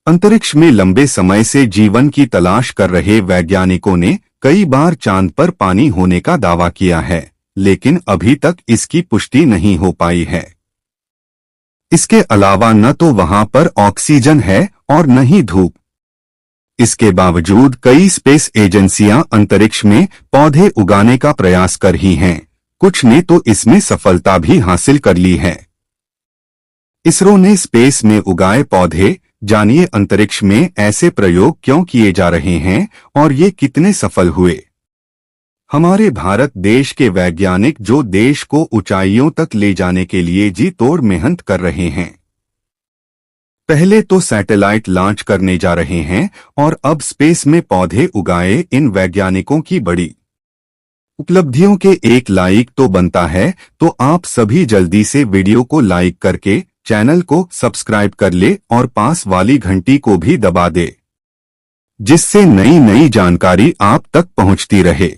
अंतरिक्ष में लंबे समय से जीवन की तलाश कर रहे वैज्ञानिकों ने कई बार चांद पर पानी होने का दावा किया है, लेकिन अभी तक इसकी पुष्टि नहीं हो पाई है। इसके अलावा न तो वहां पर ऑक्सीजन है और न ही धूप। इसके बावजूद कई स्पेस एजेंसियां अंतरिक्ष में पौधे उगाने का प्रयास कर रही हैं। कुछ ने तो इसमें सफलता भी हासिल कर ली है। इसरो ने स्पेस में उगाए पौधे। जानिए अंतरिक्ष में ऐसे प्रयोग क्यों किए जा रहे हैं और ये कितने सफल हुए। हमारे भारत देश के वैज्ञानिक जो देश को ऊंचाइयों तक ले जाने के लिए जी तोड़ मेहनत कर रहे हैं। पहले तो सैटेलाइट लॉन्च करने जा रहे हैं और अब स्पेस में पौधे उगाए। इन वैज्ञानिकों की बड़ी उपलब्धियों के एक लाइक तो बनता है, तो आप सभी जल्दी से वीडियो को लाइक करके चैनल को सब्सक्राइब कर ले और पास वाली घंटी को भी दबा दे, जिससे नई नई जानकारी आप तक पहुंचती रहे।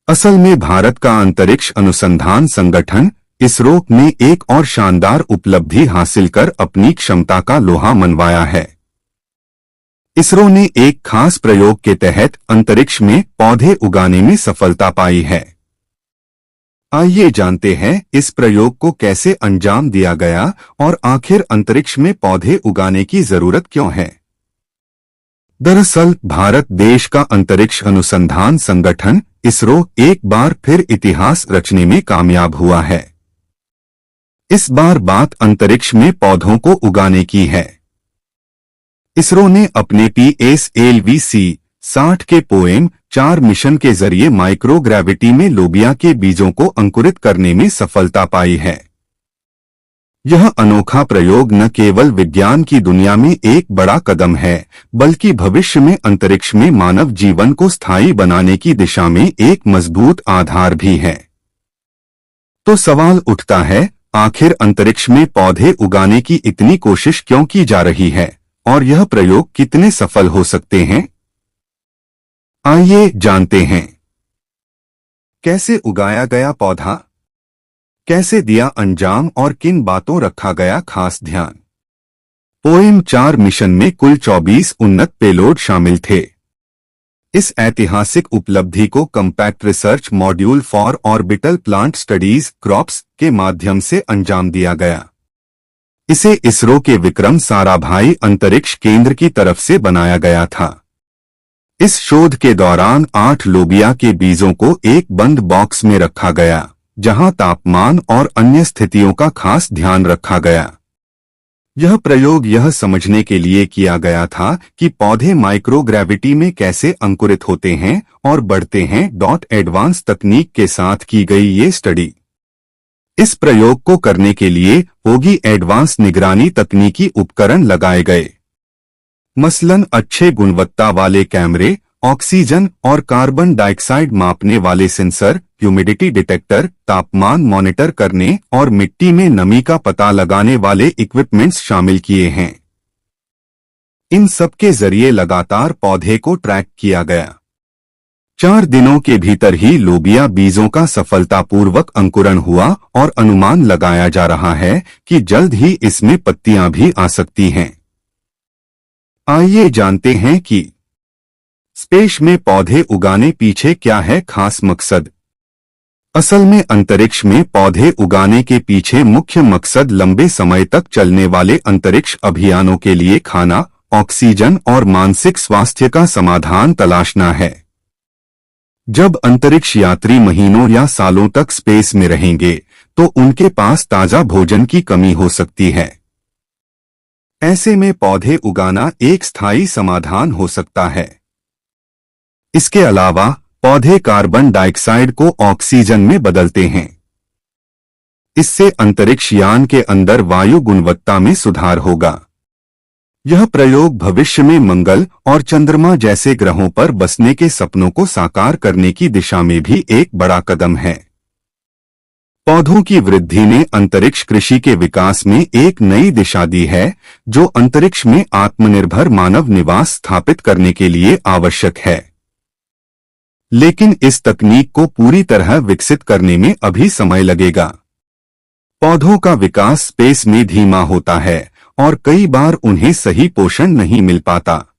असल में भारत का अंतरिक्ष अनुसंधान संगठन इसरो ने एक और शानदार उपलब्धि हासिल कर अपनी क्षमता का लोहा मनवाया है। इसरो ने एक खास प्रयोग के तहत अंतरिक्ष में पौधे उगाने में सफलता पाई है। आइए जानते हैं इस प्रयोग को कैसे अंजाम दिया गया और आखिर अंतरिक्ष में पौधे उगाने की जरूरत क्यों है। दरअसल भारत देश का अंतरिक्ष अनुसंधान संगठन इसरो एक बार फिर इतिहास रचने में कामयाब हुआ है। इस बार बात अंतरिक्ष में पौधों को उगाने की है। इसरो ने अपने PSLV-60 के पोएम 4 मिशन के जरिए माइक्रोग्रेविटी में लोबिया के बीजों को अंकुरित करने में सफलता पाई है। यह अनोखा प्रयोग न केवल विज्ञान की दुनिया में एक बड़ा कदम है, बल्कि भविष्य में अंतरिक्ष में मानव जीवन को स्थायी बनाने की दिशा में एक मजबूत आधार भी है। तो सवाल उठता है, आखिर अंतरिक्ष में पौधे उगाने की इतनी कोशिश क्यों की जा रही है और यह प्रयोग कितने सफल हो सकते हैं। आइए जानते हैं कैसे उगाया गया पौधा, कैसे दिया अंजाम और किन बातों रखा गया खास ध्यान। पोएम 4 मिशन में कुल 24 उन्नत पेलोड शामिल थे। इस ऐतिहासिक उपलब्धि को compact research module for orbital plant studies crops के माध्यम से अंजाम दिया गया। इसे इसरो के विक्रम साराभाई अंतरिक्ष केंद्र की तरफ से बनाया गया था। इस शोध के दौरान 8 लोबिया के बीजों को एक बंद बॉक्स में रखा गया, जहां तापमान और अन्य स्थितियों का खास ध्यान रखा गया। यह प्रयोग यह समझने के लिए किया गया था कि पौधे माइक्रोग्रेविटी में कैसे अंकुरित होते हैं और बढ़ते हैं। एडवांस तकनीक के साथ की गई ये स्टडी। इस प्रयोग को करने के लिए होगी एडवांस निगरानी तकनीकी उपकरण लगाए गए, मसलन अच्छे गुणवत्ता वाले कैमरे, ऑक्सीजन और कार्बन डाइऑक्साइड मापने वाले सेंसर, ह्यूमिडिटी डिटेक्टर, तापमान मॉनिटर करने और मिट्टी में नमी का पता लगाने वाले इक्विपमेंट्स शामिल किए हैं। इन सब के जरिए लगातार पौधे को ट्रैक किया गया। 4 दिनों के भीतर ही लोबिया बीजों का सफलतापूर्वक अंकुरण हुआ और अनुमान लगाया जा रहा है कि जल्द ही इसमें पत्तियां भी आ सकती हैं। आइए जानते हैं कि स्पेस में पौधे उगाने पीछे क्या है खास मकसद। असल में अंतरिक्ष में पौधे उगाने के पीछे मुख्य मकसद लंबे समय तक चलने वाले अंतरिक्ष अभियानों के लिए खाना, ऑक्सीजन और मानसिक स्वास्थ्य का समाधान तलाशना है। जब अंतरिक्ष यात्री महीनों या सालों तक स्पेस में रहेंगे, तो उनके पास ताजा भोजन की कमी हो सकती है। ऐसे में पौधे उगाना एक स्थायी समाधान हो सकता है। इसके अलावा पौधे कार्बन डाइऑक्साइड को ऑक्सीजन में बदलते हैं। इससे अंतरिक्ष यान के अंदर वायु गुणवत्ता में सुधार होगा। यह प्रयोग भविष्य में मंगल और चंद्रमा जैसे ग्रहों पर बसने के सपनों को साकार करने की दिशा में भी एक बड़ा कदम है। पौधों की वृद्धि ने अंतरिक्ष कृषि के विकास में एक नई दिशा दी है, जो अंतरिक्ष में आत्मनिर्भर मानव निवास स्थापित करने के लिए आवश्यक है। लेकिन इस तकनीक को पूरी तरह विकसित करने में अभी समय लगेगा। पौधों का विकास स्पेस में धीमा होता है और कई बार उन्हें सही पोषण नहीं मिल पाता।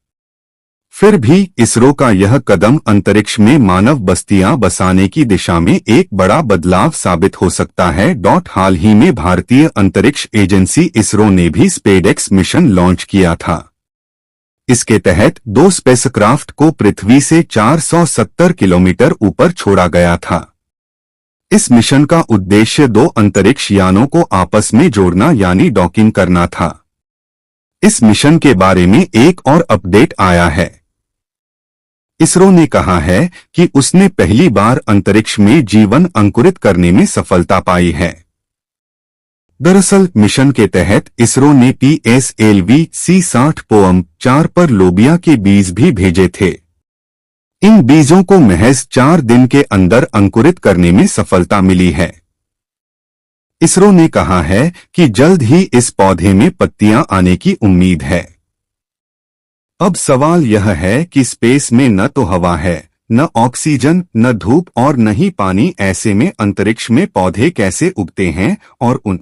फिर भी इसरो का यह कदम अंतरिक्ष में मानव बस्तियां बसाने की दिशा में एक बड़ा बदलाव साबित हो सकता है। हाल ही में भारतीय अंतरिक्ष एजेंसी इसरो ने भी स्पेसएक्स मिशन लॉन्च किया था। इसके तहत 2 स्पेसक्राफ्ट को पृथ्वी से 470 किलोमीटर ऊपर छोड़ा गया था। इस मिशन का उद्देश्य 2 अंतरिक्ष यानों को आपस में जोड़ना यानी डॉकिंग करना था। इस मिशन के बारे में एक और अपडेट आया है। इसरो ने कहा है कि उसने पहली बार अंतरिक्ष में जीवन अंकुरित करने में सफलता पाई है। दरअसल मिशन के तहत इसरो ने PSLV-C60-4 पर लोबिया के बीज भी भेजे थे। इन बीजों को महज 4 दिन के अंदर अंकुरित करने में सफलता मिली है। इसरो ने कहा है कि जल्द ही इस पौधे में पत्तियां आने की उम्मीद है। अब सवाल यह है कि स्पेस में न तो हवा है, न ऑक्सीजन, न धूप और न ही पानी। ऐसे में अंतरिक्ष में पौधे कैसे उगते हैं और उन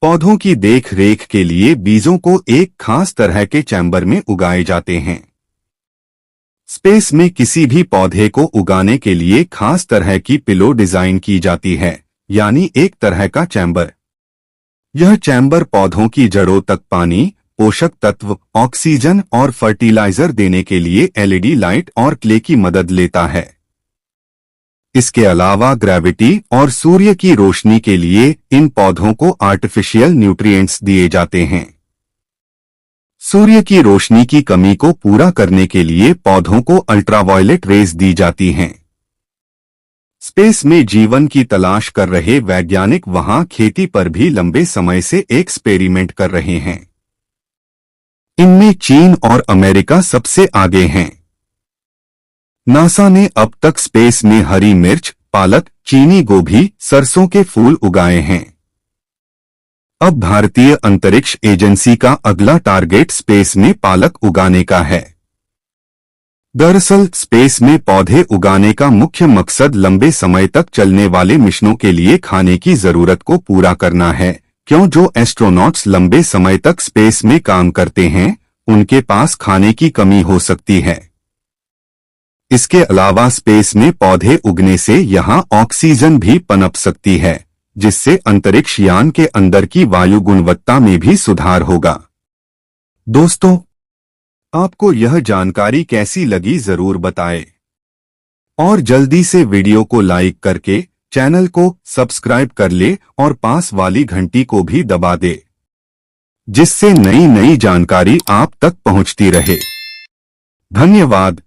पौधों की देख रेख के लिए बीजों को एक खास तरह के चैम्बर में उगाए जाते हैं। स्पेस में किसी भी पौधे को उगाने के लिए खास तरह की पिलो डिजाइन की जाती है, यानी एक तरह का चैम्बर। यह चैम्बर पौधों की जड़ों तक पानी, पोषक तत्व, ऑक्सीजन और फर्टिलाइजर देने के लिए LED लाइट और क्ले की मदद लेता है। इसके अलावा ग्रेविटी और सूर्य की रोशनी के लिए इन पौधों को आर्टिफिशियल न्यूट्रिएंट्स दिए जाते हैं। सूर्य की रोशनी की कमी को पूरा करने के लिए पौधों को अल्ट्रावायलेट रेज दी जाती हैं। स्पेस में जीवन की तलाश कर रहे वैज्ञानिक वहां खेती पर भी लंबे समय से एक्सपेरिमेंट कर रहे हैं। इनमें चीन और अमेरिका सबसे आगे हैं। नासा ने अब तक स्पेस में हरी मिर्च, पालक, चीनी गोभी, सरसों के फूल उगाए हैं। अब भारतीय अंतरिक्ष एजेंसी का अगला टारगेट स्पेस में पालक उगाने का है। दरअसल स्पेस में पौधे उगाने का मुख्य मकसद लंबे समय तक चलने वाले मिशनों के लिए खाने की जरूरत को पूरा करना है। क्यों जो एस्ट्रोनॉट्स लंबे समय तक स्पेस में काम करते हैं, उनके पास खाने की कमी हो सकती है। इसके अलावा स्पेस में पौधे उगने से यहां ऑक्सीजन भी पनप सकती है, जिससे अंतरिक्ष यान के अंदर की वायु गुणवत्ता में भी सुधार होगा। दोस्तों, आपको यह जानकारी कैसी लगी जरूर बताएं और जल्दी से वीडियो को लाइक करके चैनल को सब्सक्राइब कर ले और पास वाली घंटी को भी दबा दे, जिससे नई नई जानकारी आप तक पहुंचती रहे। धन्यवाद।